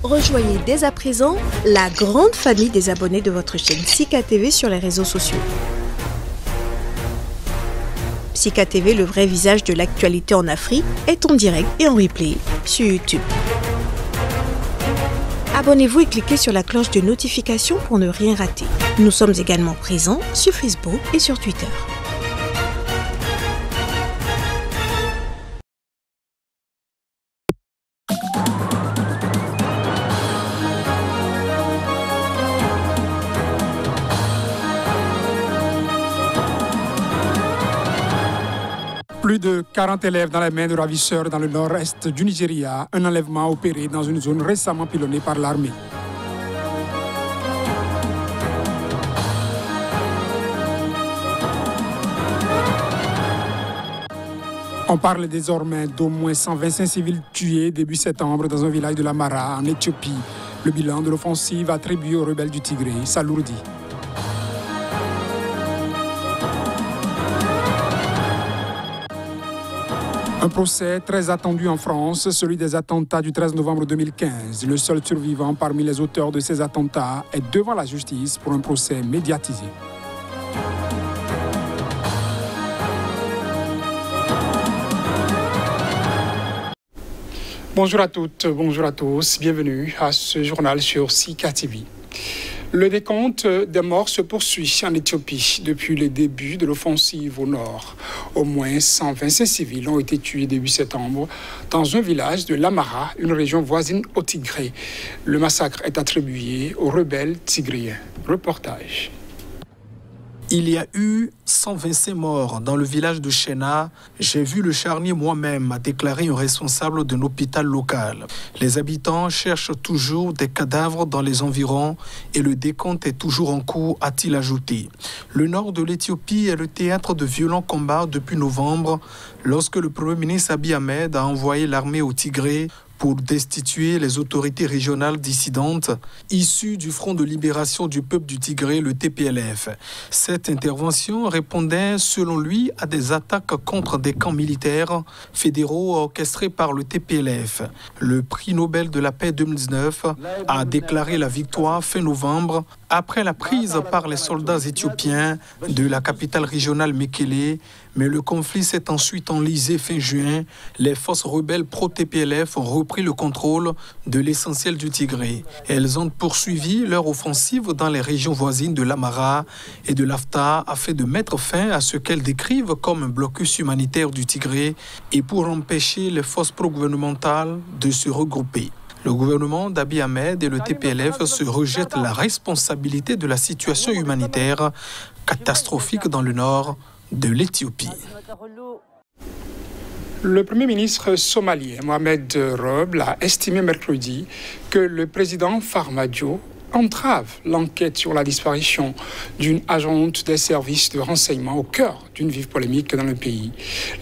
Rejoignez dès à présent la grande famille des abonnés de votre chaîne Sika TV sur les réseaux sociaux. Sika TV, le vrai visage de l'actualité en Afrique, est en direct et en replay sur YouTube. Abonnez-vous et cliquez sur la cloche de notification pour ne rien rater. Nous sommes également présents sur Facebook et sur Twitter. Plus de 40 élèves dans les mains de ravisseurs dans le nord-est du Nigeria, un enlèvement opéré dans une zone récemment pilonnée par l'armée. On parle désormais d'au moins 125 civils tués début septembre dans un village de l'Amara en Éthiopie. Le bilan de l'offensive attribué aux rebelles du Tigré s'alourdit. Un procès très attendu en France, celui des attentats du 13 novembre 2015. Le seul survivant parmi les auteurs de ces attentats est devant la justice pour un procès médiatisé. Bonjour à toutes, bonjour à tous, bienvenue à ce journal sur Sika TV. Le décompte des morts se poursuit en Éthiopie depuis le début de l'offensive au nord. Au moins 125 civils ont été tués début septembre dans un village de l'Amara, une région voisine au Tigré. Le massacre est attribué aux rebelles tigréens. Reportage. Il y a eu 125 morts dans le village de Chena. J'ai vu le charnier moi-même, a déclaré un responsable d'un hôpital local. Les habitants cherchent toujours des cadavres dans les environs et le décompte est toujours en cours, a-t-il ajouté. Le nord de l'Éthiopie est le théâtre de violents combats depuis novembre, lorsque le Premier ministre Abiy Ahmed a envoyé l'armée au Tigré pour destituer les autorités régionales dissidentes issues du Front de libération du peuple du Tigré, le TPLF. Cette intervention répondait, selon lui, à des attaques contre des camps militaires fédéraux orchestrés par le TPLF. Le prix Nobel de la paix 2019 a déclaré la victoire fin novembre après la prise par les soldats éthiopiens de la capitale régionale Mekele. Mais le conflit s'est ensuite enlisé fin juin. Les forces rebelles pro-TPLF ont repris le contrôle de l'essentiel du Tigré. Elles ont poursuivi leur offensive dans les régions voisines de l'Amara et de l'Afta afin de mettre fin à ce qu'elles décrivent comme un blocus humanitaire du Tigré et pour empêcher les forces pro-gouvernementales de se regrouper. Le gouvernement d'Abiy Ahmed et le TPLF se rejettent la responsabilité de la situation humanitaire catastrophique dans le nord de l'Éthiopie. Le Premier ministre somalien Mohamed Roble a estimé mercredi que le président Farmajo entrave l'enquête sur la disparition d'une agente des services de renseignement au cœur d'une vive polémique dans le pays.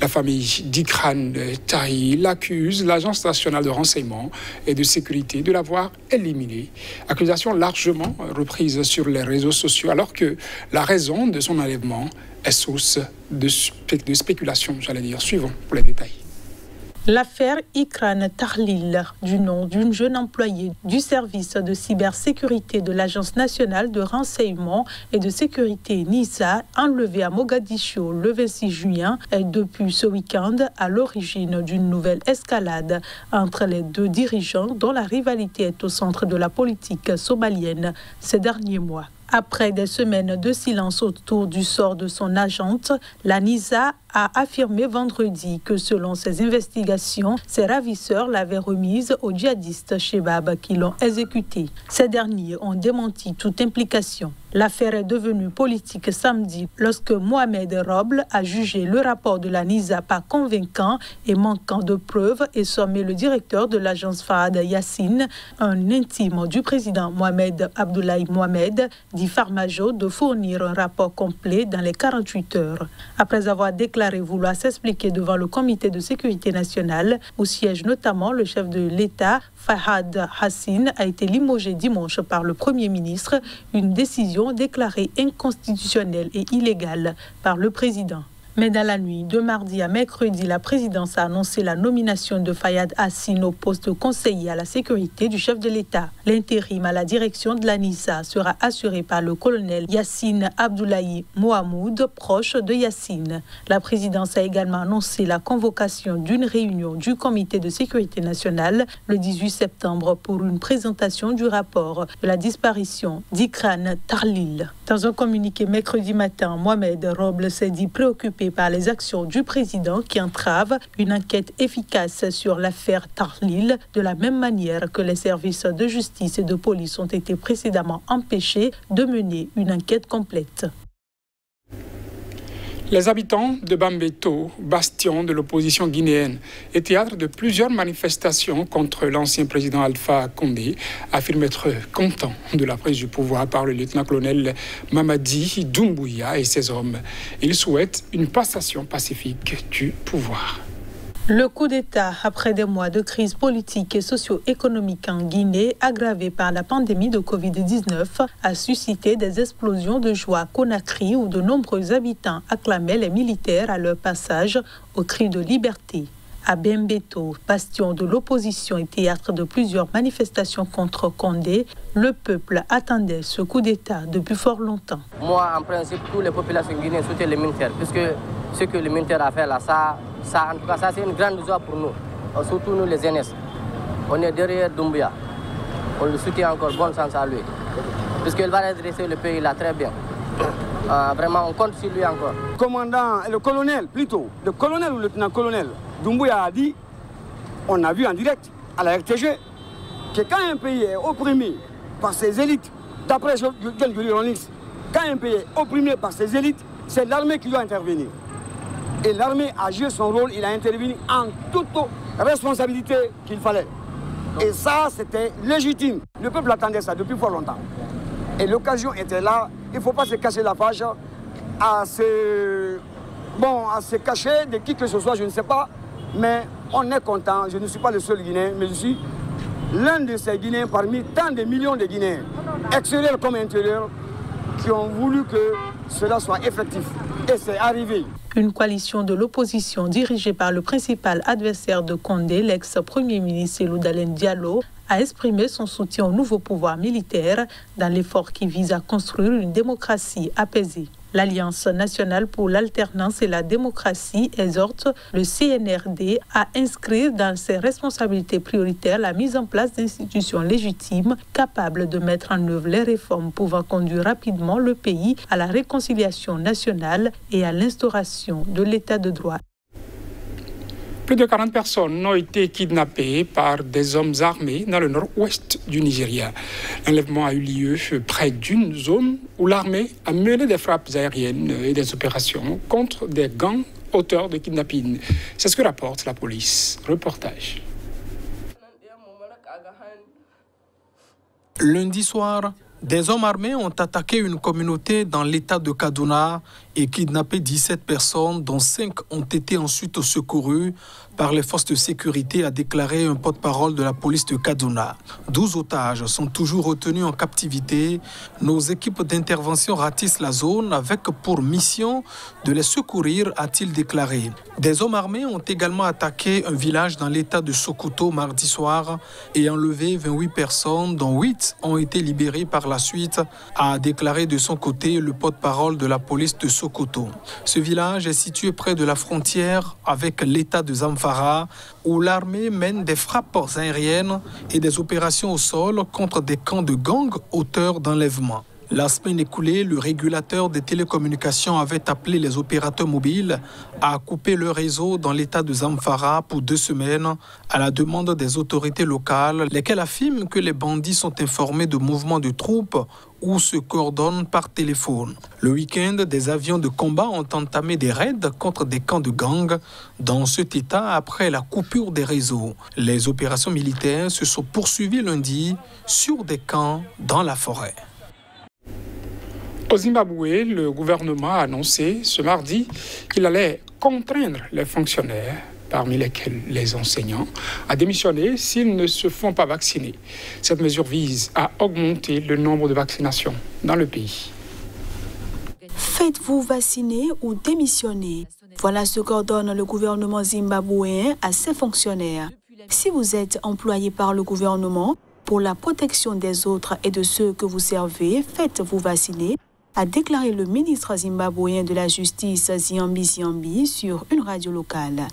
La famille d'Ikran Tahi accuse l'Agence nationale de renseignement et de sécurité de l'avoir éliminée. Accusation largement reprise sur les réseaux sociaux alors que la raison de son enlèvement est source de spéculation, j'allais dire. Suivons pour les détails. L'affaire Ikran Tahlil, du nom d'une jeune employée du service de cybersécurité de l'Agence nationale de renseignement et de sécurité NISA, enlevée à Mogadiscio le 26 juin, est depuis ce week-end à l'origine d'une nouvelle escalade entre les deux dirigeants dont la rivalité est au centre de la politique somalienne ces derniers mois. Après des semaines de silence autour du sort de son agente, la NISA a affirmé vendredi que selon ses investigations, ses ravisseurs l'avaient remise aux djihadistes Shebab qui l'ont exécutée. Ces derniers ont démenti toute implication. L'affaire est devenue politique samedi lorsque Mohamed Roble a jugé le rapport de la NISA pas convaincant et manquant de preuves et sommé le directeur de l'agence Fahad Yassine, un intime du président Mohamed Abdoulaye Mohamed, dit Farmajo, de fournir un rapport complet dans les 48 heures. Après avoir déclaré vouloir s'expliquer devant le comité de sécurité nationale, où siège notamment le chef de l'État, Fahad Yassine, a été limogé dimanche par le Premier ministre, une décision déclarée inconstitutionnelle et illégale par le président. Mais dans la nuit de mardi à mercredi, la présidence a annoncé la nomination de Fayad Hassine au poste de conseiller à la sécurité du chef de l'État. L'intérim à la direction de la NISA sera assuré par le colonel Yassine Abdoulaye Mohamoud, proche de Yassine. La présidence a également annoncé la convocation d'une réunion du comité de sécurité nationale le 18 septembre pour une présentation du rapport de la disparition d'Ikran Tahlil. Dans un communiqué mercredi matin, Mohamed Roble s'est dit préoccupé par les actions du président qui entravent une enquête efficace sur l'affaire Tahlil, de la même manière que les services de justice et de police ont été précédemment empêchés de mener une enquête complète. Les habitants de Bambeto, bastion de l'opposition guinéenne et théâtre de plusieurs manifestations contre l'ancien président Alpha Condé, affirment être contents de la prise du pouvoir par le lieutenant-colonel Mamadi Doumbouya et ses hommes. Ils souhaitent une passation pacifique du pouvoir. Le coup d'État, après des mois de crise politique et socio-économique en Guinée, aggravée par la pandémie de Covid-19, a suscité des explosions de joie à Conakry où de nombreux habitants acclamaient les militaires à leur passage au cri de liberté. À Bambeto, bastion de l'opposition et théâtre de plusieurs manifestations contre Condé, le peuple attendait ce coup d'État depuis fort longtemps. Moi, en principe, toutes les populations guinéennes soutiennent les militaires, puisque ce que le militaire a fait là, ça, en tout cas, ça c'est une grande joie pour nous, surtout nous les jeunesses. On est derrière Doumbouya, on le soutient encore, bon sens à lui, puisqu'il va redresser le pays là très bien. Vraiment, on compte sur lui encore. Le commandant, le colonel plutôt, le colonel ou le lieutenant-colonel Doumbouya a dit, on a vu en direct à la RTG, que quand un pays est opprimé par ses élites, d'après John Guillaume, quand un pays est opprimé par ses élites, c'est l'armée qui doit intervenir. Et l'armée a joué son rôle, il a intervenu en toute responsabilité qu'il fallait. Et ça, c'était légitime. Le peuple attendait ça depuis fort longtemps. Et l'occasion était là, il ne faut pas se cacher la page, à se cacher de qui que ce soit, je ne sais pas. Mais on est content, je ne suis pas le seul Guinéen, mais je suis l'un de ces Guinéens parmi tant de millions de Guinéens, extérieurs comme intérieurs, qui ont voulu que cela soit effectif. Et c'est arrivé. Une coalition de l'opposition dirigée par le principal adversaire de Condé, l'ex-premier ministre Cellou Dalein Diallo, a exprimé son soutien au nouveau pouvoir militaire dans l'effort qui vise à construire une démocratie apaisée. L'Alliance nationale pour l'alternance et la démocratie exhorte le CNRD à inscrire dans ses responsabilités prioritaires la mise en place d'institutions légitimes capables de mettre en œuvre les réformes pouvant conduire rapidement le pays à la réconciliation nationale et à l'instauration de l'état de droit. Plus de 40 personnes ont été kidnappées par des hommes armés dans le nord-ouest du Nigeria. L'enlèvement a eu lieu près d'une zone où l'armée a mené des frappes aériennes et des opérations contre des gangs auteurs de kidnapping. C'est ce que rapporte la police. Reportage. Lundi soir, des hommes armés ont attaqué une communauté dans l'état de Kaduna et kidnappé 17 personnes, dont 5 ont été ensuite secourus par les forces de sécurité, a déclaré un porte-parole de la police de Kaduna. 12 otages sont toujours retenus en captivité. Nos équipes d'intervention ratissent la zone avec pour mission de les secourir, a-t-il déclaré. Des hommes armés ont également attaqué un village dans l'état de Sokoto mardi soir et enlevé 28 personnes, dont 8 ont été libérées par la suite, a déclaré de son côté le porte-parole de la police de Sokoto. Ce village est situé près de la frontière avec l'état de Zamfara, où l'armée mène des frappes aériennes et des opérations au sol contre des camps de gangs auteurs d'enlèvement. La semaine écoulée, le régulateur des télécommunications avait appelé les opérateurs mobiles à couper le réseau dans l'état de Zamfara pour 2 semaines à la demande des autorités locales, lesquelles affirment que les bandits sont informés de mouvements de troupes ou se coordonnent par téléphone. Le week-end, des avions de combat ont entamé des raids contre des camps de gangs dans cet état après la coupure des réseaux. Les opérations militaires se sont poursuivies lundi sur des camps dans la forêt. Au Zimbabwe, le gouvernement a annoncé ce mardi qu'il allait contraindre les fonctionnaires, parmi lesquels les enseignants, à démissionner s'ils ne se font pas vacciner. Cette mesure vise à augmenter le nombre de vaccinations dans le pays. Faites-vous vacciner ou démissionner? Voilà ce qu'ordonne le gouvernement zimbabwéen à ses fonctionnaires. Si vous êtes employé par le gouvernement, pour la protection des autres et de ceux que vous servez, faites-vous vacciner, a déclaré le ministre zimbabwéen de la Justice Ziyambi sur une radio locale.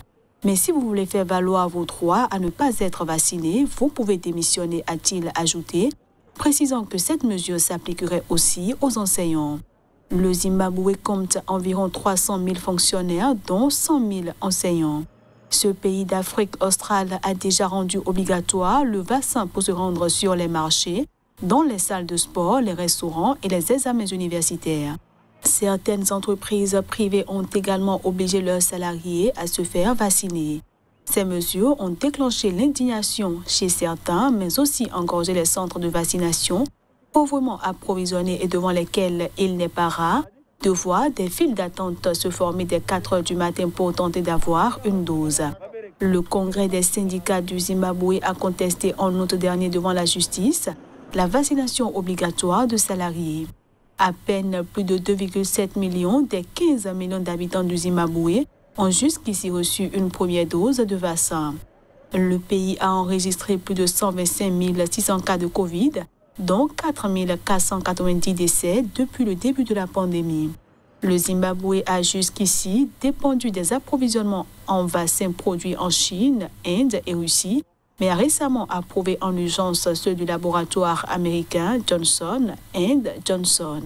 Mais si vous voulez faire valoir vos droits à ne pas être vacciné, vous pouvez démissionner, a-t-il ajouté, précisant que cette mesure s'appliquerait aussi aux enseignants. Le Zimbabwe compte environ 300 000 fonctionnaires, dont 100 000 enseignants. Ce pays d'Afrique australe a déjà rendu obligatoire le vaccin pour se rendre sur les marchés, dans les salles de sport, les restaurants et les examens universitaires. Certaines entreprises privées ont également obligé leurs salariés à se faire vacciner. Ces mesures ont déclenché l'indignation chez certains, mais aussi engorgé les centres de vaccination, pauvrement approvisionnés et devant lesquels il n'est pas rare de voir des files d'attente se former dès 4 heures du matin pour tenter d'avoir une dose. Le congrès des syndicats du Zimbabwe a contesté en août dernier devant la justice la vaccination obligatoire de salariés. À peine plus de 2,7 millions des 15 millions d'habitants du Zimbabwe ont jusqu'ici reçu une première dose de vaccin. Le pays a enregistré plus de 125 600 cas de Covid, dont 4 490 décès depuis le début de la pandémie. Le Zimbabwe a jusqu'ici dépendu des approvisionnements en vaccins produits en Chine, Inde et Russie, mais a récemment approuvé en urgence ceux du laboratoire américain Johnson & Johnson.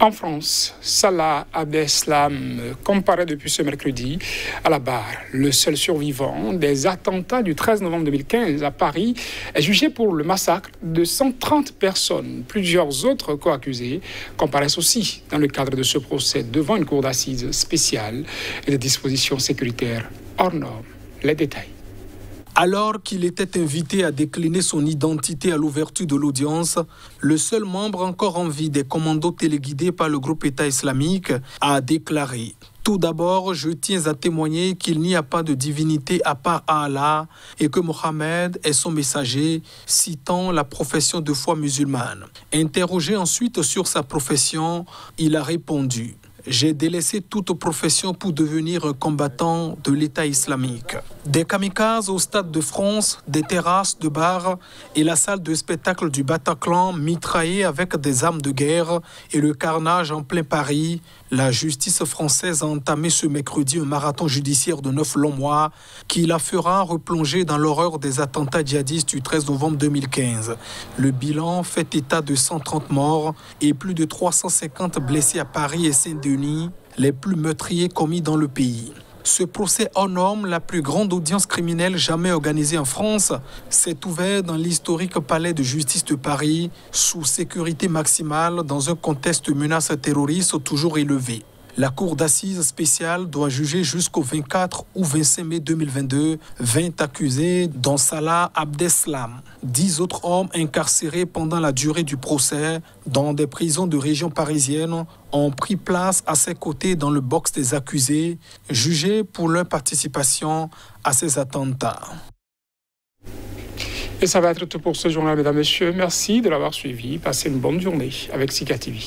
En France, Salah Abdeslam comparaît depuis ce mercredi à la barre. Le seul survivant des attentats du 13 novembre 2015 à Paris est jugé pour le massacre de 130 personnes. Plusieurs autres co-accusés comparaissent aussi dans le cadre de ce procès devant une cour d'assises spéciale et des dispositions sécuritaires hors normes. Les détails. Alors qu'il était invité à décliner son identité à l'ouverture de l'audience, le seul membre encore en vie des commandos téléguidés par le groupe État islamique a déclaré « Tout d'abord, je tiens à témoigner qu'il n'y a pas de divinité à part Allah et que Mohammed est son messager, citant la profession de foi musulmane. » Interrogé ensuite sur sa profession, il a répondu « J'ai délaissé toute profession pour devenir un combattant de l'État islamique. » Des kamikazes au Stade de France, des terrasses de bars et la salle de spectacle du Bataclan mitraillés avec des armes de guerre et le carnage en plein Paris, la justice française a entamé ce mercredi un marathon judiciaire de 9 longs mois qui la fera replonger dans l'horreur des attentats djihadistes du 13 novembre 2015. Le bilan fait état de 130 morts et plus de 350 blessés à Paris et Saint-Denis, les plus meurtriers commis dans le pays. Ce procès hors norme, la plus grande audience criminelle jamais organisée en France, s'est ouvert dans l'historique palais de justice de Paris, sous sécurité maximale dans un contexte de menace terroriste toujours élevé. La cour d'assises spéciale doit juger jusqu'au 24 ou 25 mai 2022 20 accusés, dont Salah Abdeslam. 10 autres hommes incarcérés pendant la durée du procès dans des prisons de région parisienne ont pris place à ses côtés dans le box des accusés, jugés pour leur participation à ces attentats. Et ça va être tout pour ce journal, mesdames et messieurs. Merci de l'avoir suivi. Passez une bonne journée avec Sika TV.